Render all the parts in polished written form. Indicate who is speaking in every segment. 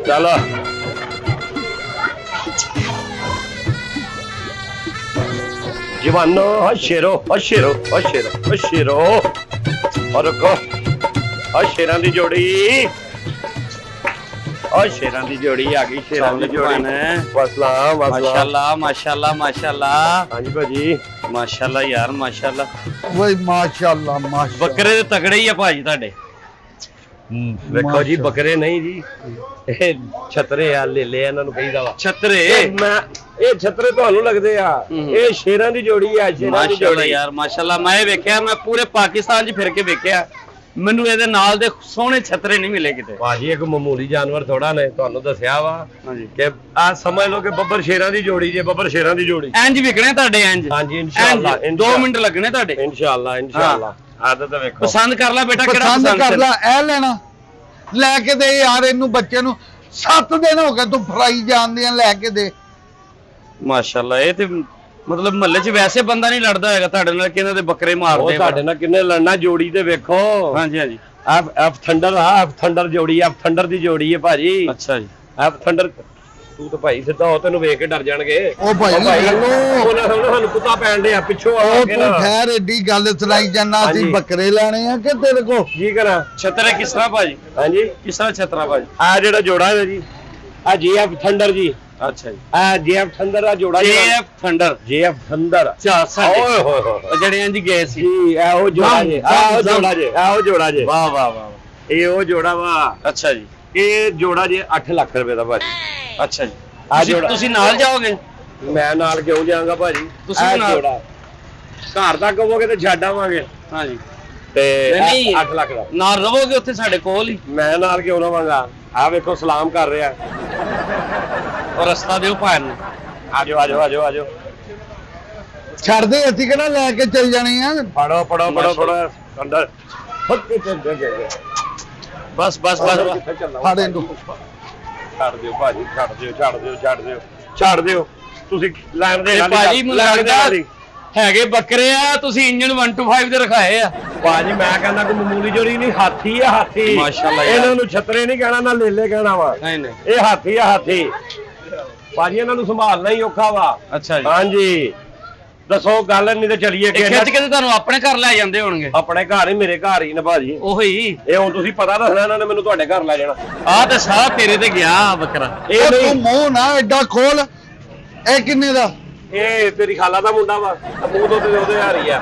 Speaker 1: चलो जवानो शेरो शेरो शेरो शेरो और रुको शेरां दी जोड़ी शेरां दी जोड़ी आ गई शेरां दी जोड़ी वसलाम
Speaker 2: माशाल्लाह माशाल्लाह माशाल्लाह।
Speaker 1: हाँ जी भाजी
Speaker 2: माशाल्लाह यार माशाल्लाह
Speaker 3: वही माशाल्लाह माशाल्लाह।
Speaker 2: बकरे ते तगड़े ही आ भाजी ਤੁਹਾਡੇ।
Speaker 1: देखो जी बकरे नहीं जी छतरे आ ले ले इन्हां नूं कहीदा वा
Speaker 2: छतरे
Speaker 1: मैं ਇਹ ਛਤਰੇ ਤੁਹਾਨੂੰ ਲੱਗਦੇ ਆ ਇਹ ਸ਼ੇਰਾਂ ਦੀ ਜੋੜੀ ਆ ਸ਼ੇਰਾਂ ਦੀ
Speaker 2: ਮਾਸ਼ਾਅੱਲਾ
Speaker 1: ਜੋੜੀ
Speaker 2: ਯਾਰ ਮਾਸ਼ਾਅੱਲਾ। ਮੈਂ ਵੇਖਿਆ ਮੈਂ ਪੂਰੇ ਪਾਕਿਸਤਾਨ 'ਚ ਫਿਰ ਕੇ ਵੇਖਿਆ ਮੈਨੂੰ ਇਹਦੇ ਨਾਲ ਦੇ ਸੋਹਣੇ ਛਤਰੇ ਨਹੀਂ ਮਿਲੇ ਕਿਤੇ।
Speaker 1: ਭਾਜੀ ਇੱਕ ਮਾਮੂਲੀ ਜਾਨਵਰ ਥੋੜਾ ਨੇ ਤੁਹਾਨੂੰ ਦੱਸਿਆ ਵਾ
Speaker 2: ਹਾਂਜੀ
Speaker 1: ਕਿ ਆ ਸਮਝ ਲਓ ਕਿ ਬੱਬਰ ਸ਼ੇਰਾਂ ਦੀ ਜੋੜੀ ਜੇ ਬੱਬਰ ਸ਼ੇਰਾਂ ਦੀ ਜੋੜੀ
Speaker 2: ਇੰਜ ਵਿਕਣੇ ਤੁਹਾਡੇ ਇੰਜ।
Speaker 1: ਹਾਂਜੀ ਇਨਸ਼ਾਅੱਲਾ
Speaker 2: 2 ਮਿੰਟ ਲੱਗਣੇ ਤੁਹਾਡੇ
Speaker 1: ਇਨਸ਼ਾਅੱਲਾ ਇਨਸ਼ਾਅੱਲਾ। ਆਦਤ ਵੇਖੋ
Speaker 2: ਪਸੰਦ ਕਰ ਲੈ ਬੇਟਾ ਕਿਹੜਾ
Speaker 3: ਪਸੰਦ ਕਰ ਲੈ ਇਹ ਲੈਣਾ ਲੈ ਕੇ ਦੇ ਯਾਰ ਇਹਨੂੰ ਬੱਚੇ ਨੂੰ 7 ਦਿਨ ਹੋ ਗਏ ਤੂੰ ਫਰਾਈ ਜਾਂਦੇ ਆ ਲੈ ਕੇ ਦੇ।
Speaker 2: ਮਾਸ਼ਾਅੱਲਾ ਇਹ ਤੇ ਮਤਲਬ ਮਹੱਲੇ 'ਚ ਵੈਸੇ ਬੰਦਾ ਨਹੀਂ ਲੜਦਾ ਹੈਗਾ ਤੁਹਾਡੇ ਨਾਲ ਕਿਹਨਾਂ ਦੇ ਬੱਕਰੇ ਮਾਰਦੇ।
Speaker 1: ਉਹ ਤੁਹਾਡੇ ਨਾਲ ਕਿੰਨੇ ਲੜਨਾ ਜੋੜੀ ਤੇ ਵੇਖੋ।
Speaker 2: ਹਾਂਜੀ ਹਾਂਜੀ
Speaker 1: ਐਫ ਥੰਡਰ ਥੰਡਰ ਜੋੜੀ ਐਫ ਥੰਡਰ ਦੀ ਜੋੜੀ ਹੈ ਭਾਜੀ।
Speaker 2: ਅੱਛਾ ਜੀ
Speaker 1: ਐਫ ਥੰਡਰ ਤੂੰ ਤਾਂ ਭਾਈ ਸਿੱਧਾ ਹੋ ਤੈਨੂੰ ਵੇਖ ਕੇ ਡਰ ਜਾਣਗੇ।
Speaker 3: ਉਹ ਭਾਈ
Speaker 1: ਉਹਨਾਂ ਸਾਨੂੰ ਕੁੱਤਾ ਪੈਣ ਦੇ ਆ ਪਿੱਛੋਂ ਆ
Speaker 3: ਉਹ
Speaker 1: ਕੇ
Speaker 3: ਤੂੰ
Speaker 1: ਨਾ
Speaker 3: ਖੈਰ ਏਡੀ ਗੱਲ ਸੁਣਾਈ ਜਾਂਦਾ ਅਸੀਂ
Speaker 1: ਹਾਂਜੀ।
Speaker 3: ਬੱਕਰੇ ਲੈਣੇ ਆ ਕਿ ਤੇਰੇ ਕੋ
Speaker 1: ਕੀ ਕਰਾਂ
Speaker 2: ਛਤਰੇ ਕਿਸ ਤਰ੍ਹਾਂ ਭਾਜੀ
Speaker 1: ਹਾਂਜੀ
Speaker 2: ਕਿਸ ਤਰ੍ਹਾਂ ਛਤਰਾ ਭਾਜੀ।
Speaker 1: ਆ ਜਿਹੜਾ ਜੋੜਾ ਹੈ ਜੀ ਆ ਜੀਐਫ ਥੰਡਰ ਜੀ
Speaker 2: ਅੱਛਾ ਜੀ
Speaker 1: ਆ ਜੀਐਫ ਥੰਡਰ ਦਾ ਜੋੜਾ
Speaker 2: ਜੇਐਫ ਥੰਡਰ
Speaker 1: ਜੀਐਫ ਥੰਡਰ
Speaker 2: ਚਾ ਸਾਡੇ
Speaker 1: ਓਏ ਹੋਏ ਹੋਏ
Speaker 2: ਉਹ ਜਿਹੜੇ ਇੰਜ ਗਏ ਸੀ।
Speaker 1: ਜੀ ਇਹ ਉਹ ਜੋੜਾ ਜੇ ਆ ਉਹ ਜੋੜਾ ਜੇ ਆ ਉਹ ਜੋੜਾ ਜੇ
Speaker 2: ਵਾਹ ਵਾਹ ਵਾਹ
Speaker 1: ਇਹ ਉਹ ਜੋੜਾ ਵਾ।
Speaker 2: ਅੱਛਾ ਜੀ
Speaker 1: ਇਹ ਜੋੜਾ ਜੇ 8 ਲੱਖ ਰੁਪਏ ਦਾ ਭਾਜੀ।
Speaker 2: ਅੱਛਾ ਜੀ
Speaker 1: ਆ ਜੋੜਾ
Speaker 2: ਤੁਸੀਂ ਨਾਲ ਜਾਓਗੇ
Speaker 1: ਮੈਂ ਨਾਲ ਕਿਉਂ ਜਾਵਾਂਗਾ ਭਾਜੀ।
Speaker 2: ਤੁਸੀਂ
Speaker 1: ਇਹ
Speaker 2: ਨਾਲ।
Speaker 1: ਜੋੜਾ ਘਰ ਤੱਕ ਕਹੋਗੇ ਤੇ ਛੱਡ ਆਵਾਂਗੇ
Speaker 2: ਹਾਂਜੀ
Speaker 1: ਤੇ
Speaker 2: ਨਹੀਂ
Speaker 1: 8 ਲੱਖ ਦਾ
Speaker 2: ਨਾਲ ਰਹੋਗੇ ਉੱਥੇ ਸਾਡੇ ਕੋਲ ਹੀ
Speaker 1: ਮੈਂ ਨਾਲ ਕਿਉਂ ਰਵਾਂਗਾ। ਆ ਵੇਖੋ ਸਲਾਮ ਕਰ ਰਿਹਾ।
Speaker 2: ਔਰ ਰਸਤਾ ਦਿਓ ਭਾਣ ਨੂੰ।
Speaker 1: ਆਜੋ ਆਜੋ ਆਜੋ ਆਜੋ
Speaker 3: ਛੱਡ ਦੇ ਅਸੀਂ ਕਿਹੜਾ ਲੈ ਕੇ ਚੱਲ ਜਾਣੇ ਆ।
Speaker 1: ਪੜੋ ਪੜੋ ਪੜੋ ਪੜੋ ਅੰਦਰ
Speaker 2: ਬਸ ਬਸ ਬਸ
Speaker 3: ਫੜ ਇਹਨੂੰ
Speaker 1: ਛੱਡ ਦਿਓ ਭਾਜੀ ਛੱਡ ਦਿਓ ਛੱਡ ਦਿਓ ਛੱਡ ਦਿਓ ਛੱਡ ਦਿਓ ਤੁਸੀਂ ਲੈਣ ਦੇ
Speaker 2: ਭਾਜੀ ਮੈਨੂੰ ਲੱਗਦਾ ਹੈਗੇ ਬੱਕਰੇ ਆ ਤੁਸੀਂ ਇੰਜਨ 125 ਦੇ ਰਖਾਏ ਆ।
Speaker 1: ਭਾਜੀ ਮੈਂ ਕਹਿੰਦਾ ਕਿ ਮਾਮੂਲੀ ਜੋੜੀ ਨਹੀਂ ਹਾਥੀ ਆ ਹਾਥੀ।
Speaker 2: ਮਾਸ਼ਾਅੱਲਾ ਯਾਰ।
Speaker 1: ਇਹਨਾਂ ਨੂੰ ਛਤਰੇ ਨਹੀਂ ਕਹਿਣਾ ਨਾ ਲੇਲੇ ਕਹਿਣਾ ਵਾ।
Speaker 2: ਨਹੀਂ ਨਹੀਂ
Speaker 1: ਇਹ ਹਾਥੀ ਆ ਹਾਥੀ ਭਾਜੀ ਇਹਨਾਂ ਨੂੰ ਸੰਭਾਲਣਾ ਹੀ ਔਖਾ ਵਾ।
Speaker 2: ਅੱਛਾ ਜੀ
Speaker 1: ਹਾਂਜੀ ਦੱਸੋ ਗੱਲ ਨਹੀਂ ਤੇ ਚਲੀਏ
Speaker 2: ਇਹ ਖਿੱਚ ਕੇ ਤੇ ਤੁਹਾਨੂੰ ਆਪਣੇ ਘਰ ਲੈ ਜਾਂਦੇ ਹੋਣਗੇ।
Speaker 1: ਆਪਣੇ ਘਰ ਹੀ ਮੇਰੇ ਘਰ ਹੀ ਨਾ ਭਾਜੀ।
Speaker 2: ਉਹੀ
Speaker 1: ਇਹ ਹੁਣ ਤੁਸੀਂ ਪਤਾ ਦੱਸਣਾ ਇਹਨਾਂ ਨੇ ਮੈਨੂੰ ਤੁਹਾਡੇ ਘਰ ਲੈ ਜਾਣਾ।
Speaker 2: ਆਹ ਤੇ ਸਾਰਾ ਤੇਰੇ ਤੇ ਗਿਆ ਬੱਕਰਾ।
Speaker 1: ਇਹ
Speaker 3: ਉਹ
Speaker 1: ਨਹੀਂ
Speaker 3: ਤੂੰ ਮੂੰਹ ਨਾ ਐਡਾ ਖੋਲ। ਇਹ ਕਿੰਨੇ ਦਾ
Speaker 1: ਇਹ ਤੇਰੀ ਖਾਲਾ ਦਾ ਮੁੰਡਾ ਵਾ ਮੂੰਹ ਤੋਂ ਤੇ ਉਹਦੇ ਹਾਰੀ ਆ।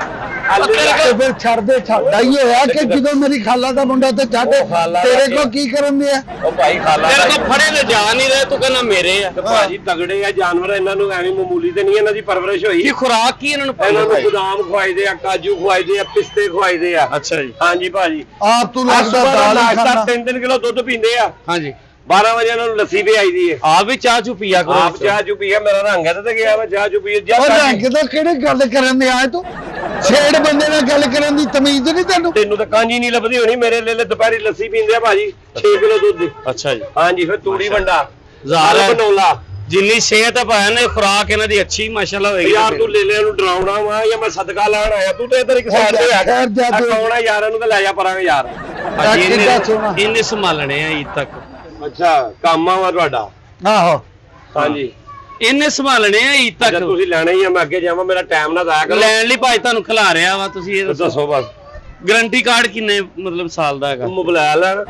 Speaker 3: ਤੇ ਫਿਰ ਛੱਡ ਦੇ ਛੱਡ ਆਈ ਹੋਇਆ ਕਿ ਜਦੋਂ ਮੇਰੀ ਖਾਲਾ ਦਾ ਮੁੰਡਾ ਤੇ ਛੱਡ
Speaker 1: ਉਹ ਖਾਲਾ
Speaker 3: ਤੇਰੇ
Speaker 1: ਦਾ
Speaker 3: ਕੋ ਕੀ ਕਰਨ ਦੇ ਆ।
Speaker 1: ਉਹ ਭਾਈ ਖਾਲਾ
Speaker 2: ਤੇਰੇ
Speaker 1: ਦਾ
Speaker 2: ਤੋਂ ਫੜੇ ਤੇ ਜਾ ਨਹੀਂ ਰਹੇ ਤੂੰ ਕਹਿੰਦਾ ਮੇਰੇ ਆ।
Speaker 1: ਤੇ ਭਾਜੀ ਤਗੜੇ ਆ ਜਾਨਵਰ ਇਹਨਾਂ ਨੂੰ ਐਵੇਂ ਮਾਮੂਲੀ ਤੇ ਨਹੀਂ ਇਹਨਾਂ ਦੀ ਪਰਵਰਿਸ਼ ਹੋਈ।
Speaker 2: ਕੀ ਖੁਰਾਕ ਕੀ ਇਹਨਾਂ ਨੂੰ
Speaker 1: ਇਹਨਾਂ
Speaker 2: ਪਾਉਂਦੇ
Speaker 1: ਨੂੰ ਬਦਾਮ ਖਵਾਈਦੇ ਆ ਕਾਜੂ ਖਵਾਈਦੇ ਆ ਪਿਸਤੇ ਖਵਾਈਦੇ ਆ।
Speaker 2: ਅੱਛਾ ਜੀ
Speaker 1: ਹਾਂਜੀ ਭਾਜੀ
Speaker 3: ਆਪ ਤੂੰ ਲੱਗਦਾ ਦਾਲ ਹੀ ਖਾਣਾ।
Speaker 1: 3 ਕਿਲੋ ਦੁੱਧ ਪੀਂਦੇ ਆ।
Speaker 2: ਹਾਂਜੀ
Speaker 1: 12 ਵਜੇ ਇਹਨਾਂ ਨੂੰ ਲੱਸੀ ਵੀ ਆਈਦੀ ਹੈ।
Speaker 2: ਆਪ ਵੀ ਚਾਹ ਚੂ ਪੀਆ ਕਰੋ।
Speaker 1: ਆਪ ਚਾਹ ਚੂ ਪੀਆ ਮੇਰਾ ਰੰਗ ਹੈ ਤੇ ਗਿਆ ਵਾ ਚਾਹ ਚੂ ਪੀਏ
Speaker 3: ਉਹ ਰੰਗ ਤੋਂ ਕਿਹੜੀ ਗੱਲ ਕਰਨ ਦੇ ਆਏ ਤੂੰ ਛੇੜ ਬੰਦੇ ਨਾਲ ਗੱਲ ਕਰਨ ਦੀ ਤਮੀਜ਼ ਨਹੀਂ ਤੈਨੂੰ।
Speaker 1: ਤੈਨੂੰ ਤਾਂ ਕਾਂਜੀ ਨਹੀਂ ਲੱਭਦੀ ਹੋਣੀ ਮੇਰੇ ਲਈ ਦੁਪਹਿਰੀ ਲੱਸੀ ਪੀਂਦੇ ਆ ਭਾਜੀ 6 ਕਿਲੋ ਦੁੱਧ ਦੀ।
Speaker 2: ਅੱਛਾ ਜੀ
Speaker 1: ਹਾਂਜੀ ਫਿਰ ਤੂੜੀ ਵੰਡਾ
Speaker 2: ਜ਼ਾਹਰ ਹੈ।
Speaker 1: ਬਣਾਉਲਾ
Speaker 2: ਜਿੰਨੀ ਸਿਹਤ ਹੈ ਭਾਣ ਨੇ ਖੁਰਾਕ ਇਹਨਾਂ ਦੀ ਅੱਛੀ ਮਾਸ਼ਾਅੱਲਾ ਹੋਏਗੀ।
Speaker 1: ਯਾਰ ਤੂੰ ਲੇਲਿਆਂ ਨੂੰ ਡਰਾਉਣਾ ਵਾ ਜਾਂ ਮੈਂ ਸਦਕਾ ਲੈਣ ਆਇਆ ਤੂੰ ਤੇ ਇਧਰ ਇੱਕ ਸਾਈਡ ਤੇ ਆ
Speaker 3: ਖੈਰ ਜਾ ਤੂੰ।
Speaker 1: ਕੌਣਾ ਯਾਰਾਂ ਨੂੰ ਤਾਂ ਲੈ ਜਾ ਪਰਾਂਗੇ ਯਾਰ।
Speaker 2: ਭਾਜੀ
Speaker 3: ਕਿੱਦਾਂ ਸੋਹਣਾ।
Speaker 2: ਇਹਨੇ ਸੰਭਾਲਣੇ ਆ ਈਦ ਤੱਕ।
Speaker 1: ਅੱਛਾ ਕੰਮ ਆ ਤੁਹਾਡਾ।
Speaker 3: ਆਹੋ
Speaker 1: ਹਾਂਜੀ
Speaker 2: ਇਹਨੇ ਸੰਭਾਲਣੇ ਆ ਈਦ
Speaker 1: ਜੇ
Speaker 2: ਤੱਕ।
Speaker 1: ਤੁਸੀਂ ਲੈਣੇ ਹੀ ਆ ਮੈਂ ਅੱਗੇ ਜਾਵਾਂ ਮੇਰਾ ਟਾਈਮ ਨਾ ਜ਼ਾਇਆ ਕਰੋ।
Speaker 2: ਲੈਣ ਲਈ ਭਾਈ ਤੁਹਾਨੂੰ ਖਿਲਾ ਰਿਹਾ ਵਾ ਤੁਸੀਂ ਇਹ ਦੱਸੋ
Speaker 1: ਦੱਸੋ ਬਸ
Speaker 2: ਗਾਰੰਟੀ ਕਾਰਡ ਕਿੰਨੇ ਮਤਲਬ ਸਾਲ ਦਾ ਹੈਗਾ।
Speaker 1: ਤੂੰ ਮੋਬਾਈਲ ਲੈਣ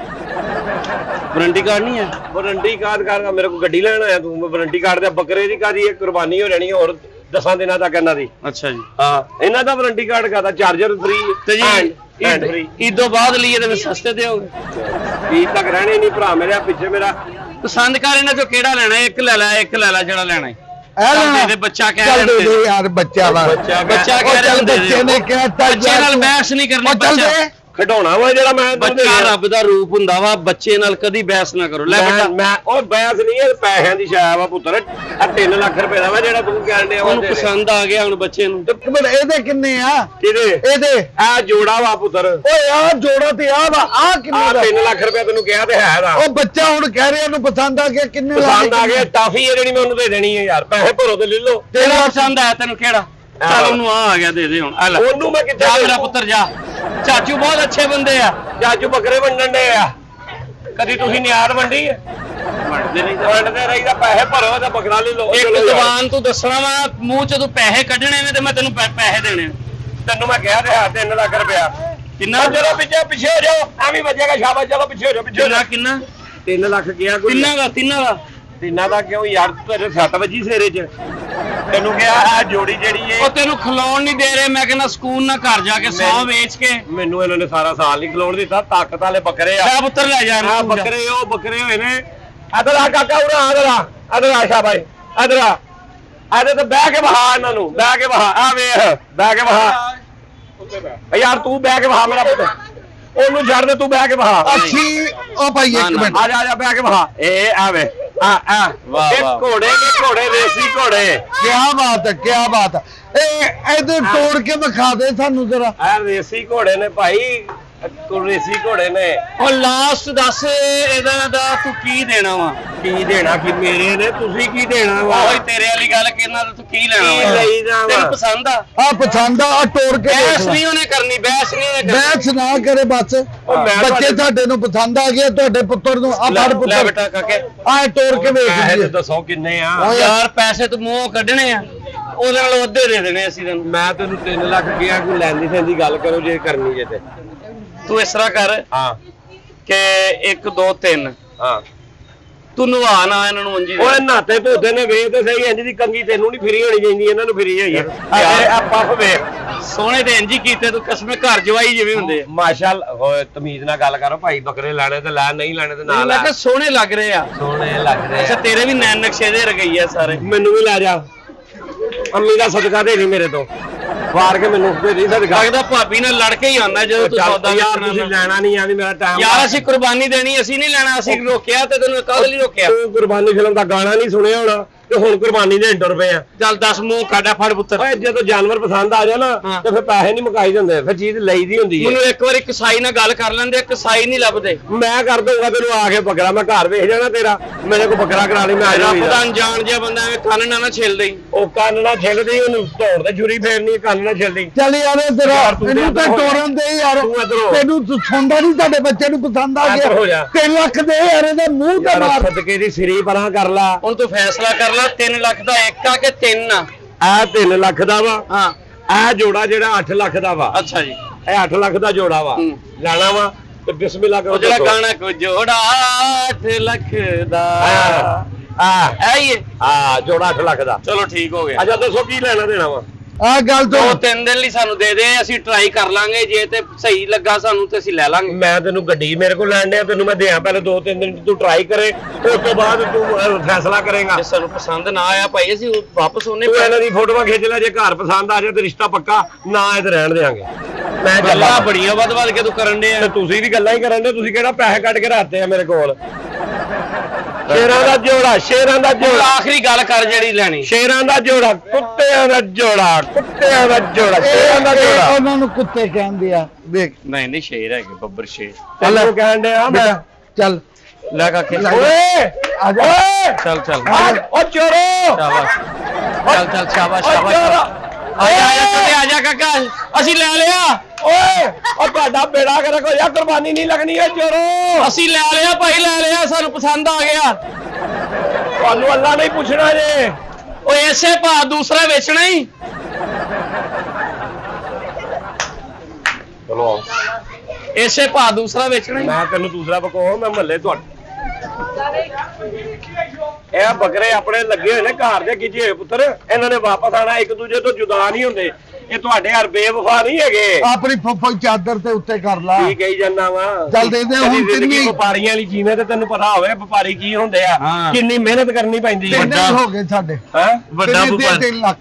Speaker 2: ਵਾਰੰਟੀ ਕਾਰਡ ਨਹੀਂ ਹੈ।
Speaker 1: ਵਾਰੰਟੀ ਕਾਰਡ ਕਰ ਮੇਰੇ ਕੋਲ ਗੱਡੀ ਲੈਣ ਆਇਆ ਤੂੰ ਵਾਰੰਟੀ ਕਾਰਡ ਦੇ ਬੱਕਰੇ ਦੀ ਕਾਦੀ ਇਹ ਕੁਰਬਾਨੀ ਹੋ ਜਾਣੀ ਹੋਰ 10 ਦਿਨਾਂ ਤੱਕ ਇਹਨਾਂ ਦੀ।
Speaker 2: ਅੱਛਾ ਜੀ
Speaker 1: ਹਾਂ ਇਹਨਾਂ ਦਾ ਵਾਰੰਟੀ ਕਾਰਡ ਕਰਦਾ ਚਾਰਜਰ ਫ੍ਰੀ
Speaker 2: ਤੇ ਜੀ
Speaker 1: ਹੈਂਡ ਫ੍ਰੀ।
Speaker 2: ਈਦ ਤੋਂ ਬਾਅਦ ਲਈਏ ਤੇ ਸਸਤੇ ਤੇ ਹੋਗੇ।
Speaker 1: ਈਦ ਤੱਕ ਰਹਿਣੇ ਨਹੀਂ ਭਰਾ ਮੇਰੇ ਪਿੱਛੇ ਮੇਰਾ
Speaker 2: ਪਸੰਦ ਕਰ ਇਹਨਾਂ ਚੋਂ ਕਿਹੜਾ ਲੈਣਾ ਇੱਕ ਲੈ ਲੈ ਜਿਹੜਾ ਲੈਣਾ ਹੈ।
Speaker 3: ਇਹ ਲੈਣਾ
Speaker 2: ਦੇ ਬੱਚਾ ਕਹਿ
Speaker 3: ਚੱਲ
Speaker 2: ਰਹੇ
Speaker 3: ਦੇ ਦੇ ਯਾਰ ਬੱਚਾ ਵਾ
Speaker 2: ਬੱਚਾ
Speaker 3: ਉਹ
Speaker 2: ਕਹਿ
Speaker 3: ਚੱਲ
Speaker 2: ਰਿਹਾ
Speaker 3: ਬੱਚੇ ਨੇ ਕਿਹਾ ਚੱਲ
Speaker 2: ਬੱਚੇ ਨਾਲ ਬਹਿਸ ਨਹੀਂ ਕਰਨੀ।
Speaker 3: ਉਹ ਚੱਲ
Speaker 2: ਬੱਚਾ
Speaker 3: ਦੇ
Speaker 1: ਖਿਡੌਣਾ ਵਾ ਜਿਹੜਾ ਮੈਂ
Speaker 2: ਬੱਚਾ ਰੱਬ ਦਾ ਰੂਪ ਹੁੰਦਾ ਵਾ ਬੱਚੇ ਨਾਲ ਕਦੀ ਬਹਿਸ ਨਾ ਕਰੋ। ਲੈ ਬੇਟਾ
Speaker 1: ਮੈਂ ਉਹ ਬੈਸ ਨਹੀਂ ਇਹ ਪੈਸਿਆਂ ਦੀ ਸ਼ਾਇ ਵਾ ਪੁੱਤਰ ਆ 3 ਲੱਖ ਰੁਪਏ ਦਾ ਵਾ ਜਿਹੜਾ ਤੂੰ ਕਹਿਣ ਡਿਆ
Speaker 2: ਉਹਨੂੰ ਪਸੰਦ ਆ ਗਿਆ ਹੁਣ ਬੱਚੇ ਨੂੰ।
Speaker 3: ਇਹਦੇ ਕਿੰਨੇ ਆ
Speaker 1: ਕਿਹਦੇ
Speaker 3: ਇਹਦੇ
Speaker 1: ਆ ਜੋੜਾ ਵਾ ਪੁੱਤਰ।
Speaker 3: ਓਏ ਆ ਜੋੜਾ ਤੇ ਆ ਵਾ ਆ ਕਿੰਨੇ ਦਾ
Speaker 1: 3 ਲੱਖ ਰੁਪਏ ਤੈਨੂੰ ਕਿਹਾ ਤੇ ਹੈ ਦਾ।
Speaker 3: ਉਹ ਬੱਚਾ ਹੁਣ ਕਹਿ ਰਿਹਾ ਉਹਨੂੰ ਪਸੰਦ ਆ ਗਿਆ ਕਿੰਨੇ
Speaker 1: ਪਸੰਦ ਆ ਗਿਆ ਟਾਫੀ ਹੈ ਜਿਹੜੀ ਮੈਂ ਉਹਨੂੰ ਦੇ ਦੇਣੀ ਹੈ ਯਾਰ ਪੈਸੇ ਭਰੋ ਤੇ ਲੈ ਲਓ।
Speaker 2: ਤੇਰਾ ਪਸੰਦ ਆਇਆ ਤੈਨੂੰ ਕਿਹੜਾ ਚੱਲ ਉਹਨੂੰ ਆ ਗਿਆ ਦੇ ਦੇ ਹੁਣ ਆ ਲੈ
Speaker 1: ਉਹਨੂੰ ਮੈਂ ਕਿੱਥੇ
Speaker 2: ਜਾ ਮੇਰਾ ਪੁੱਤਰ ਜਾ। ਚਾਚੂ ਬਹੁਤ ਅੱਛੇ ਬੰਦੇ ਆ।
Speaker 1: ਚਾਚੂ ਬੱਕਰੇ ਵੰਡਣ ਦੇ ਆ ਕਦੀ ਤੁਸੀਂ ਨਿਆਦ ਵੰਡੀ ਹੈ
Speaker 2: ਵੰਡਦੇ ਨਹੀਂ
Speaker 1: ਵੰਡਦੇ ਰਹੀਦਾ, ਪੈਸੇ ਭਰੋ ਤੇ ਬੱਕਰਾ ਲੈ ਲਓ।
Speaker 2: ਇੱਕ
Speaker 1: ਚਲੋ ਯਾਰ।
Speaker 2: ਜ਼ਬਾਨ ਤੂੰ ਦੱਸਣਾ ਵਾ ਮੂੰਹ ਚ ਤੂੰ ਪੈਸੇ ਕੱਢਣੇ ਨੇ ਤੇ ਮੈਂ ਤੈਨੂੰ ਪੈਸੇ ਦੇਣੇ ਨੇ।
Speaker 1: ਤੈਨੂੰ ਮੈਂ ਕਿਹਾ ਤੇ 3 ਲੱਖ ਰੁਪਇਆ
Speaker 2: ਕਿੰਨਾ?
Speaker 1: ਚਲੋ ਪਿੱਛੇ ਹੋ ਜਾਓ, ਐਵੇਂ ਵੱਜੇਗਾ ਸ਼ਾਬਾਸ਼। ਚਲੋ ਪਿੱਛੇ ਹੋ ਜਾਓ, ਪਿੱਛੇ ਹੋ ਜਾਓ।
Speaker 2: ਕਿੰਨਾ
Speaker 1: 3 ਲੱਖ ਗਿਆ ਕੋਈ?
Speaker 2: ਤਿੰਨਾਂ ਦਾ
Speaker 1: ਤਿੰਨਾਂ ਦਾ ਕਿਉਂ ਯਾਰ, ਤੇਰੇ 7 ਵਜੇ ਸੇਰੇ ਚ ਤੈਨੂੰ ਕਿਹਾ ਆ ਜੋੜੀ ਜਿਹੜੀ
Speaker 2: ਉਹ ਤੈਨੂੰ ਖਿਲਾਉਣ ਨਹੀਂ ਦੇ ਰਹੇ। ਮੈਂ ਕਹਿੰਦਾ ਸਕੂਨ ਨਾਲ ਘਰ ਜਾ ਕੇ 100 ਵੇਚ ਕੇ।
Speaker 1: ਮੈਨੂੰ ਇਹਨਾਂ ਨੇ ਸਾਰਾ ਸਾਲ ਨਹੀਂ ਖਿਲਾਉਣ ਦਿੱਤਾ। ਤਾਕਤ ਵਾਲੇ ਬੱਕਰੇ ਆ।
Speaker 2: ਲੈ ਪੁੱਤਰ ਲੈ ਜਾ
Speaker 1: ਆ ਬੱਕਰੇ, ਉਹ ਬੱਕਰੇ ਹੋਏ ਨੇ। ਇਧਰ ਆ ਕਾਕਾ, ਇਧਰ ਆ ਸ਼ਾਬਾਸ਼, ਇਧਰ ਆ। ਇਹਦੇ ਤੇ ਬਹਿ ਕੇ ਵਹਾ ਇਹਨਾਂ ਨੂੰ, ਬਹਿ ਕੇ ਵਹਾ। ਆ ਵੇਖ, ਬਹਿ ਕੇ ਵਹਾ ਯਾਰ, ਤੂੰ ਬਹਿ ਕੇ ਵਹਾ ਮੇਰਾ ਪੁੱਤ। ਉਹਨੂੰ ਛੱਡ ਦੇ, ਤੂੰ ਬਹਿ ਕੇ ਵਹਾ।
Speaker 3: ਅਸੀਂ ਉਹ ਭਾਈ ਇੱਕ ਮਿੰਟ
Speaker 1: ਆ ਜਾ ਬਹਿ ਕੇ ਵਹਾ। ਇਹ ਆਵੇ ਇਹ ਘੋੜੇ ਨੇ, ਘੋੜੇ ਰੇਸੀ ਘੋੜੇ।
Speaker 3: ਕੀ ਬਾਤ ਹੈ, ਕੀ ਬਾਤ ਹੈ। ਇਹ ਇਹਦੇ ਤੋੜ ਕੇ ਵਿਖਾ ਦੇ ਸਾਨੂੰ ਜਰਾ।
Speaker 1: ਆ ਰੇਸੀ ਘੋੜੇ ਨੇ ਭਾਈ, ਰੇਸੀ ਘੋੜੇ ਨੇ।
Speaker 2: ਉਹ ਲਾਸਟ ਦੱਸ ਇਹਦਾ ਦਾ ਤੂੰ ਕੀ ਦੇਣਾ ਵਾ?
Speaker 1: ਕੀ ਦੇਣਾ? ਕੀ ਮੇਰੇ ਨੇ, ਤੁਸੀਂ ਕੀ ਦੇਣਾ ਵਾ?
Speaker 2: ਓਏ ਤੇਰੇ ਵਾਲੀ ਗੱਲ ਕਿਹਨਾਂ ਦਾ ਤੂੰ ਕੀ ਲੈਣਾ
Speaker 1: ਕੀ
Speaker 2: ਵਾ?
Speaker 1: ਲਈ ਜਾਵਾਂ?
Speaker 2: ਤੈਨੂੰ ਪਸੰਦ ਆ?
Speaker 3: ਆ ਪਸੰਦ ਆ, ਤੋੜ ਕੇ ਦੇਖ
Speaker 2: ਬਹਿਸ
Speaker 3: ਲੈ।
Speaker 2: ਨਹੀਂ ਉਹਨੇ ਕਰਨੀ, ਬਹਿਸ ਨਹੀਂ ਉਹਨੇ ਕਰਨੀ।
Speaker 3: ਬੈਠ ਨਾ ਕਰੇ ਬਸ। ਬੱਚੇ ਤੁਹਾਡੇ ਨੂੰ ਪਸੰਦ ਆ ਗਏ, ਤੁਹਾਡੇ ਪੁੱਤਰ ਨੂੰ। ਆ ਫੜ
Speaker 2: ਲੈ
Speaker 3: ਪੁੱਤਰ,
Speaker 2: ਬੇਟਾ ਕਾਕੇ,
Speaker 3: ਆ ਤੋੜ ਕੇ ਵੇਖ
Speaker 1: ਪੈਸੇ
Speaker 3: ਲਈ।
Speaker 1: ਦੱਸੋ ਕਿੰਨੇ ਆ?
Speaker 2: ਯਾਰ ਪੈਸੇ ਤੂੰ ਮੂੰਹੋਂ ਕੱਢਣੇ ਆ, ਉਹਦੇ ਨਾਲ ਅੱਧੇ ਦੇ ਦੇਣੇ ਅਸੀਂ ਤੈਨੂੰ।
Speaker 1: ਮੈਂ ਤੈਨੂੰ 3 ਲੱਖ ਕਿਹਾ, ਕੋਈ ਲੈਂਦੀ ਸੈਂਦੀ ਗੱਲ ਕਰੋ ਜੇ ਕਰਨੀ ਜੇ ਤੇ।
Speaker 2: ਤੂੰ ਇਸ ਤਰ੍ਹਾਂ ਕਰ
Speaker 1: ਹਾਂ
Speaker 2: ਕਿ 1 2 3
Speaker 1: ਹਾਂ।
Speaker 2: ਤੂੰ ਨਵਾ ਨਾ ਇਹਨਾਂ ਨੂੰ ਉਂਜੀ
Speaker 1: ਓਏ ਨਾਤੇ ਧੋਤੇ ਨੇ, ਵੇਖ ਤੇ ਸਹੀ। ਇੰਜ ਦੀ ਕੰਗੀ ਤੈਨੂੰ ਨਹੀਂ ਫਿਰੀ ਹੋਣੀ ਚਾਹੀਦੀ, ਇਹਨਾਂ ਨੂੰ ਫਿਰੀ ਹੋਈ ਆ।
Speaker 2: ਯਾਰ,
Speaker 1: ਆ ਪੱਫ ਵੇਖ।
Speaker 2: ਸੋਹਣੇ ਤੇ ਇੰਜੀ ਕੀਤੇ ਤੂੰ, ਕਸਮੇ ਘਰ ਜਵਾਈ ਜਿਵੇਂ ਹੁੰਦੇ ਆ।
Speaker 1: ਮਾਸ਼ਾਅੱਲਾ, ਓਏ ਤਮੀਜ਼ ਨਾਲ ਗੱਲ ਕਰੋ ਭਾਈ। ਬੱਕਰੇ ਲੈਣੇ ਤੇ ਲੈ, ਨਹੀਂ ਲੈਣੇ ਤੇ ਨਾ
Speaker 2: ਮੈਂ
Speaker 1: ਲੈ।
Speaker 2: ਕਿਹਾ ਸੋਹਣੇ ਲੱਗ ਰਹੇ ਆ।
Speaker 1: ਸੋਹਣੇ ਲੱਗ ਰਹੇ
Speaker 2: ਅੱਛਾ
Speaker 1: ਆ।
Speaker 2: ਤੇਰੇ ਵੀ ਨੈਣ ਨਕਸ਼ੇ ਦੇ ਰਗਈ ਆ ਸਾਰੇ।
Speaker 1: ਮੈਨੂੰ ਵੀ ਲੈ ਜਾ, ਅੰਮੀ ਦਾ ਸਦਕਾ ਦੇ ਨਹੀਂ ਮੇਰੇ ਤੋਂ। ਵਾਰ ਕੇ ਮੈਨੂੰ ਦੇ ਨਹੀਂ ਸਦਕਾ।
Speaker 2: ਲੱਗਦਾ ਭਾਬੀ ਨਾਲ ਲੜ ਕੇ ਹੀ ਆਉਂਦਾ ਜਦੋਂ ਤੂੰ ਸੌਦਾ
Speaker 1: ਯਾਰ,
Speaker 2: ਵੇਚਣਾ
Speaker 1: ਤੁਸੀਂ ਲੈਣਾ ਨਹੀਂ ਆ ਵੀ ਮੇਰਾ ਟਾਈਮ।
Speaker 2: ਯਾਰ ਅਸੀਂ ਕੁਰਬਾਨੀ ਦੇਣੀ, ਅਸੀਂ ਨਹੀਂ ਲੈਣਾ। ਅਸੀਂ ਰੋਕਿਆ ਤੇ ਤੈਨੂੰ ਕਾਹਦੇ ਲਈ ਰੋਕਿਆ?
Speaker 1: ਤੂੰ ਕੁਰਬਾਨੀ ਫਿਲਮ ਦਾ ਗਾਣਾ ਨਹੀਂ ਸੁਣਿਆ ਹੋਣਾ ਤੇ ਹੁਣ ਕੁਰਬਾਨੀ ਦੇ ਇੰਟਰ ਪਏ ਆ।
Speaker 2: ਚੱਲ 10 ਮੂੰਹ ਕਾਡਾ ਫੜ ਪੁੱਤਰ।
Speaker 1: ਓਏ ਜਦੋਂ ਜਾਨਵਰ ਪਸੰਦ ਆ ਜਾ ਨਾ
Speaker 2: ਹਾਂ।
Speaker 1: ਤੇ ਫਿਰ ਪੈਸੇ ਨਹੀਂ ਮੁਕਾਈ ਜਾਂਦੇ, ਫਿਰ ਚੀਜ਼ ਲਈਦੀ ਹੁੰਦੀ ਹੈ।
Speaker 2: ਮੈਨੂੰ ਇੱਕ ਵਾਰੀ ਕਸਾਈ ਨਾਲ ਗੱਲ ਕਰ ਲੈਂਦੇ, ਕਸਾਈ ਨਹੀਂ ਲੱਭਦੇ।
Speaker 1: ਮੈਂ ਕਰ ਦਊਂਗਾ ਤੈਨੂੰ ਆ ਕੇ ਬੱਕਰਾ, ਮੈਂ ਘਰ ਵੇਖ ਜਾਣਾ ਤੇਰਾ। ਮੇਰੇ ਕੋਲ ਬੱਕਰਾ ਕਰਾ ਲਈ, ਮੈਂ ਆ
Speaker 2: ਰੱਬ ਦਾ
Speaker 1: ਜਾਊਂਗਾ।
Speaker 2: ਅਣਜਾਣ ਜਿਹਾ ਬੰਦਾ ਐਵੇਂ ਕੰਨ ਨਾ ਛਿਲਦੇ ਹੀ।
Speaker 1: ਉਹ ਕੰਨ ਨਾਲ ਛਿੱਲਦੀ, ਉਹਨੂੰ ਧੌਣ ਤੇ ਛੁਰੀ ਫੇਰਨੀ, ਕੰਨ ਨਾਲ ਛਿੱਲਦੀ।
Speaker 3: ਚੱਲ ਯਾਰ ਤੇਰਾ
Speaker 1: ਯਾਰ ਤੂੰ
Speaker 3: ਇਹਨੂੰ ਤਾਂ
Speaker 1: ਇੱਧਰ ਹੋ ਜਾ।
Speaker 3: ਤੋੜਨ ਦੇ ਯਾਰ।
Speaker 1: ਤੂੰ ਇੱਧਰ ਹੋ।
Speaker 3: ਤੈਨੂੰ ਸੁਣਦਾ ਨਹੀਂ, ਤੁਹਾਡੇ ਬੱਚੇ ਨੂੰ ਪਸੰਦ ਆ
Speaker 1: ਇੱਧਰ ਹੋ
Speaker 3: ਗਿਆ।
Speaker 1: ਜਾ।
Speaker 3: 3 ਲੱਖ ਦੇ ਯਾਰ, ਇਹਦੇ ਮੂੰਹ ਤੇ
Speaker 1: ਯਾਰ
Speaker 3: ਮਾਰ।
Speaker 1: ਸਦਕੇ ਦੀ ਸਿਰੀ ਪਰਾਂ ਕਰ ਲਾ।
Speaker 2: ਹੁਣ ਤੂੰ ਫੈਸਲਾ ਕਰ ਲੈ, 3 ਲੱਖ ਦਾ ਇੱਕ ਆ ਕਿ 3 ਆ?
Speaker 1: ਇਹ 3 ਲੱਖ ਦਾ ਵਾ।
Speaker 2: ਹਾਂ
Speaker 1: ਇਹ ਜੋੜਾ ਜਿਹੜਾ 8 ਲੱਖ ਦਾ ਵਾ।
Speaker 2: ਅੱਛਾ ਜੀ।
Speaker 1: ਇਹ 8 ਲੱਖ ਦਾ ਜੋੜਾ ਵਾ।
Speaker 2: ਹੂੰ।
Speaker 1: ਲੈਣਾ ਵਾ ਤੇ ਬਿਸਮਿਲ੍ਲਾ ਕਰੋ।
Speaker 2: ਉਹ ਜਿਹੜਾ ਗਾਣਾ ਕੋ ਜੋੜਾ 8 ਲੱਖ ਦਾ
Speaker 1: ਆ
Speaker 2: ਇਹ ਹੀ ਹੈ।
Speaker 1: ਆ ਜੋੜਾ 8 ਲੱਖ ਦਾ।
Speaker 2: ਚਲੋ ਠੀਕ ਹੋ ਗਿਆ।
Speaker 1: ਅੱਛਾ ਦੱਸੋ ਕੀ ਲੈਣਾ ਦੇਣਾ ਵਾ?
Speaker 3: ਆ ਗੱਲ ਤੋਂ
Speaker 2: 2-3 ਦਿਨ ਲਈ ਸਾਨੂੰ ਦੇ ਦੇ, ਅਸੀਂ ਟਰਾਈ ਕਰ ਲਾਂਗੇ। ਜੇ ਤੇ ਸਹੀ ਲੱਗਾ ਸਾਨੂੰ ਤੇ ਅਸੀਂ ਲੈ ਲਾਂਗੇ।
Speaker 1: ਮੈਂ ਤੈਨੂੰ ਗੱਡੀ ਮੇਰੇ ਕੋਲ ਲੈਣ ਡਿਆ, ਤੈਨੂੰ ਮੈਂ ਦਿਆਂ ਪਹਿਲੇ 2-3 ਦਿਨ ਤੂੰ ਟਰਾਈ ਕਰੇ, ਉਸ ਤੋਂ ਬਾਅਦ ਤੂੰ ਫੈਸਲਾ ਕਰੇਗਾ।
Speaker 2: ਜੇ ਸਾਨੂੰ ਪਸੰਦ ਨਾ ਆਇਆ ਭਾਈ ਅਸੀਂ ਵਾਪਸ ਉਹਨੇ
Speaker 1: ਤੂੰ ਇਹਨਾਂ ਦੀ ਫੋਟੋਆਂ ਖਿੱਚ ਲੈ, ਜੇ ਘਰ ਪਸੰਦ ਆ ਜਾਏ ਤੇ ਰਿਸ਼ਤਾ ਪੱਕਾ, ਨਾ ਇਹ ਤੇ ਰਹਿਣ ਦੇਾਂਗੇ। ਮੈਂ
Speaker 2: ਗੱਲਾਂ ਬੜੀਆਂ ਵੱਧ ਕੇ ਤੂੰ ਕਰਨ ਦੇ
Speaker 1: ਤੇ ਤੁਸੀਂ ਵੀ ਗੱਲਾਂ ਹੀ ਕਰਨ ਦੇ। ਤੁਸੀਂ ਕਿਹੜਾ ਪੈਸੇ ਕੱਢ ਕੇ ਰੱਖਦੇ ਆ ਮੇਰੇ ਕੋਲ? ਸ਼ੇਰਾਂ ਦਾ ਜੋੜਾ, ਸ਼ੇਰਾਂ ਦਾ ਜੋੜਾ।
Speaker 2: ਆਖਰੀ ਗੱਲ ਕਰ ਜਿਹੜੀ ਲੈਣੀ।
Speaker 1: ਸ਼ੇਰਾਂ ਦਾ ਜੋੜਾ, ਕੁੱਤਿਆਂ ਦਾ ਜੋੜਾ, ਕੁੱਤਿਆਂ ਦਾ ਜੋੜਾ, ਸ਼ੇਰਾਂ ਦਾ
Speaker 3: ਇਹ
Speaker 1: ਜੋੜਾ।
Speaker 3: ਉਹਨਾਂ ਨੂੰ ਕੁੱਤੇ ਕਹਿੰਦੇ ਆ। ਦੇਖ
Speaker 2: ਨਹੀਂ ਸ਼ੇਰ ਹੈਗੇ, ਬੱਬਰ ਸ਼ੇਰ।
Speaker 1: ਤੈਨੂੰ ਕਹਿਣ ਡਿਆ ਮੈਂ।
Speaker 3: ਚੱਲ
Speaker 2: ਲੈ ਕਾਕੇ
Speaker 1: ਓਏ
Speaker 3: ਆ ਜਾ।
Speaker 1: ਓਏ
Speaker 2: ਚੱਲ
Speaker 1: ਓ ਚੋਰੋ,
Speaker 2: ਸ਼ਾਬਾਸ਼। ਚੱਲ ਸ਼ਾਬਾਸ਼
Speaker 1: ਓ
Speaker 2: ਸ਼ਾਬਾਸ਼।
Speaker 1: ਚੋਰੋ।
Speaker 2: ਆ ਜਾ ਕਾਕਾ, ਅਸੀਂ ਲੈ ਲਿਆ।
Speaker 1: ਓਏ ਓ ਤੁਹਾਡਾ ਬੇੜਾ ਕਰ ਕੋ ਯਾਰ, ਕੁਰਬਾਨੀ ਨਹੀਂ ਲੱਗਣੀ ਏ ਚੋਰੋ।
Speaker 2: ਅਸੀਂ ਲੈ ਲਿਆ ਭਾਈ, ਲੈ ਲਿਆ। ਸਾਨੂੰ ਪਸੰਦ ਆ ਗਿਆ।
Speaker 1: ਤੁਹਾਨੂੰ ਅੱਲਾ ਨਹੀਂ ਪੁੱਛਣਾ ਜੇ।
Speaker 2: ਓਏ ਐਸੇ ਭਾ ਦੂਸਰਾ ਵੇਚਣਾ ਹੀ।
Speaker 1: ਚਲੋ
Speaker 2: ਐਸੇ ਭਾ ਦੂਸਰਾ ਵੇਚਣਾ ਹੀ।
Speaker 1: ਮੈਂ ਤੈਨੂੰ ਦੂਸਰਾ ਬਕੋ, ਮੈਂ ਮਹੱਲੇ ਤੁਹਾਡੇ ਇਹ ਬੱਕਰੇ ਆਪਣੇ ਲੱਗੇ ਹੋਏ ਨੇ ਘਰ ਦੇ ਕੀਜੇ ਹੋਏ ਪੁੱਤਰ। ਇਹਨਾਂ ਨੇ ਵਾਪਸ ਆਣਾ, ਇੱਕ ਦੂਜੇ ਤੋਂ ਜੁਦਾ ਨਹੀਂ ਹੁੰਦੇ। ਇਹ ਤੁਹਾਡੇ ਹਰ ਬੇਵਫਾ ਨਹੀਂ ਹੈਗੇ।
Speaker 3: ਆਪਣੀ ਫੁੱਫੜ ਚਾਦਰ ਤੇ ਉੱਤੇ ਕਰ ਲਾ।
Speaker 1: ਕੀ ਕਹੀ ਜਾਂਦਾ ਵਾ?
Speaker 3: ਚੱਲ ਦੇ ਦੇ ਹੁਣ ਕਿੰਨੀ
Speaker 1: ਵਪਾਰੀਆਂ ਵਾਲੀ ਜੀਵੇਂ ਤੇ ਤੈਨੂੰ ਪਤਾ ਹੋਵੇ ਵਪਾਰੀ ਕੀ ਹੁੰਦੇ ਆ।
Speaker 2: ਹਾਂ।
Speaker 1: ਕਿੰਨੀ ਮਿਹਨਤ ਕਰਨੀ ਪੈਂਦੀ ਹੈ।
Speaker 3: ਕਿੰਨੇ ਹੋ ਗਏ ਸਾਡੇ?
Speaker 1: ਹੈ
Speaker 2: ਵੱਡਾ
Speaker 3: ਕਿੰਨੇ ਦੇ?
Speaker 2: ਵਪਾਰ
Speaker 3: 3 ਲੱਖ।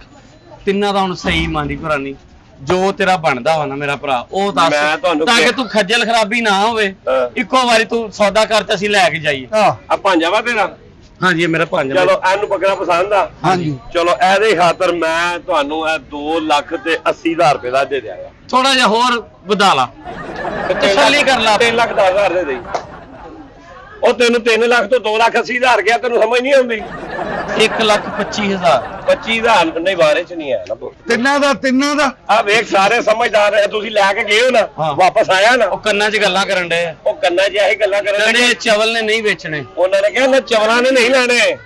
Speaker 2: ਤਿੰਨਾਂ ਦਾ ਹੁਣ ਸਹੀ ਮਾਨੀ ਭਰਾਨੀ ਜੋ ਤੇਰਾ ਬਣਦਾ ਵਾ ਨਾ ਮੇਰਾ ਭਰਾ, ਉਹ ਦੱਸ,
Speaker 1: ਮੈਂ ਤੁਹਾਨੂੰ
Speaker 2: ਤਾਂ ਕਿ ਤੂੰ ਖੱਜਲ ਖਰਾਬੀ ਨਾ ਹੋਵੇ।
Speaker 1: ਹਾਂ।
Speaker 2: ਇੱਕੋ ਵਾਰੀ ਤੂੰ ਸੌਦਾ ਕਰ ਤੇ ਅਸੀਂ ਲੈ ਕੇ ਜਾਈਏ।
Speaker 1: ਆ ਭਾਂਜਾ ਵਾ ਤੇਰਾ?
Speaker 2: ਹਾਂਜੀ ਇਹ ਮੇਰਾ ਪੰਜ।
Speaker 1: ਚਲੋ ਇਹਨੂੰ ਬੱਕਰਾ ਪਸੰਦ ਆ?
Speaker 3: ਹਾਂਜੀ।
Speaker 1: ਚਲੋ ਇਹਦੇ ਖਾਤਰ ਮੈਂ ਤੁਹਾਨੂੰ ਇਹ 2 ਲੱਖ ਤੇ 80,000 ਰੁਪਏ ਦਾ ਦੇ ਦਿਆਂਗਾ।
Speaker 2: ਥੋੜਾ ਜਿਹਾ ਹੋਰ ਵਧਾ ਲਾ, ਤਸੱਲੀ ਕਰ ਲਾ।
Speaker 1: 3 ਲੱਖ 10,000 ਦੇ ਦੇਈ। ਉਹ ਤੈਨੂੰ 3 ਲੱਖ ਤੋਂ 2 ਲੱਖ 80,000 ਗਿਆ, ਤੈਨੂੰ ਸਮਝ ਨਹੀਂ ਆਉਂਦੀ?
Speaker 2: 1,25,000
Speaker 1: 25,000 ਨਹੀਂ ਬਾਰੇ ਚ ਨਹੀਂ ਹੈ ਨਾ ਪੁੱਤ।
Speaker 3: ਤਿੰਨਾਂ ਦਾ
Speaker 1: ਆ ਵੇਖ ਸਾਰੇ ਸਮਝਦਾਰ ਹੈ, ਤੁਸੀਂ ਲੈ ਕੇ ਗਏ ਹੋ ਨਾ,
Speaker 2: ਹਾਂ।
Speaker 1: ਵਾਪਸ ਆਇਆ ਨਾ,
Speaker 2: ਉਹ ਕੰਨਾਂ 'ਚ ਗੱਲਾਂ ਕਰਨ ਡਏ ਆ
Speaker 1: ਉਹ ਕੰਨਾਂ 'ਚ ਇਹੀ ਗੱਲਾਂ ਕਰਨ
Speaker 2: ਕਹਿੰਦੇ
Speaker 1: ਲੱਗੇ।
Speaker 2: ਇਹ ਚਵਲ ਨੇ ਨਹੀਂ ਵੇਚਣੇ।
Speaker 1: ਉਹਨਾਂ ਨੇ ਕਿਹਾ ਨਾ ਚਵਲਾਂ ਨੇ ਨਹੀਂ ਲੈਣੇ।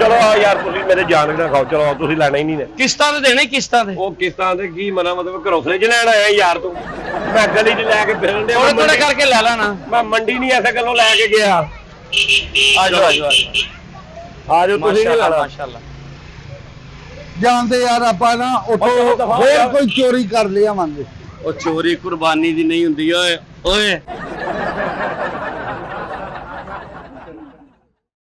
Speaker 1: ਚਲੋ ਆ ਯਾਰ ਤੁਸੀਂ ਮੇਰੇ ਜਾਨ ਨਾ ਖਾਓ, ਚਲੋ ਤੁਸੀਂ ਲੈਣੇ ਹੀ ਨਹੀਂ ਨੇ।
Speaker 2: ਕਿਸ਼ਤਾਂ ਤੇ ਦੇਣੇ, ਕਿਸ਼ਤਾਂ ਤੇ।
Speaker 1: ਉਹ ਕਿਸ਼ਤਾਂ ਤੇ ਕੀ ਮਨਾ ਮਤਲਬ ਘਰੋਸਲੇ 'ਚ ਲੈਣ ਆਇਆ ਯਾਰ ਤੂੰ। ਮੈਂ ਗਲੀ 'ਚ ਲੈ ਕੇ ਫਿਰਨ ਡਿਆ,
Speaker 2: ਥੋੜੇ ਥੋੜੇ ਕਰਕੇ ਲੈ ਲੈਣਾ।
Speaker 1: ਮੈਂ ਮੰਡੀ ਨਹੀਂ ਐਸੇ ਗੱਲੋਂ ਲੈ ਕੇ ਗਿਆ।
Speaker 2: ਆ ਜਾਓ ਆ ਜਾਓ
Speaker 1: ਆ ਜਾਓ ਤੁਸੀਂ ਨਹੀਂ ਲੈਣਾ।
Speaker 2: ਮਾਸ਼ਾਅੱਲਾ।
Speaker 3: ਜਾਂਦੇ ਯਾਰ ਆਪਾਂ ਨਾ ਉੱਥੋਂ ਹੋਰ ਕੋਈ ਚੋਰੀ ਕਰ ਲਿਆਵਾਂਗੇ।
Speaker 2: ਉਹ ਚੋਰੀ ਕੁਰਬਾਨੀ ਦੀ ਨਹੀਂ ਹੁੰਦੀ ਓਏ ਓਏ।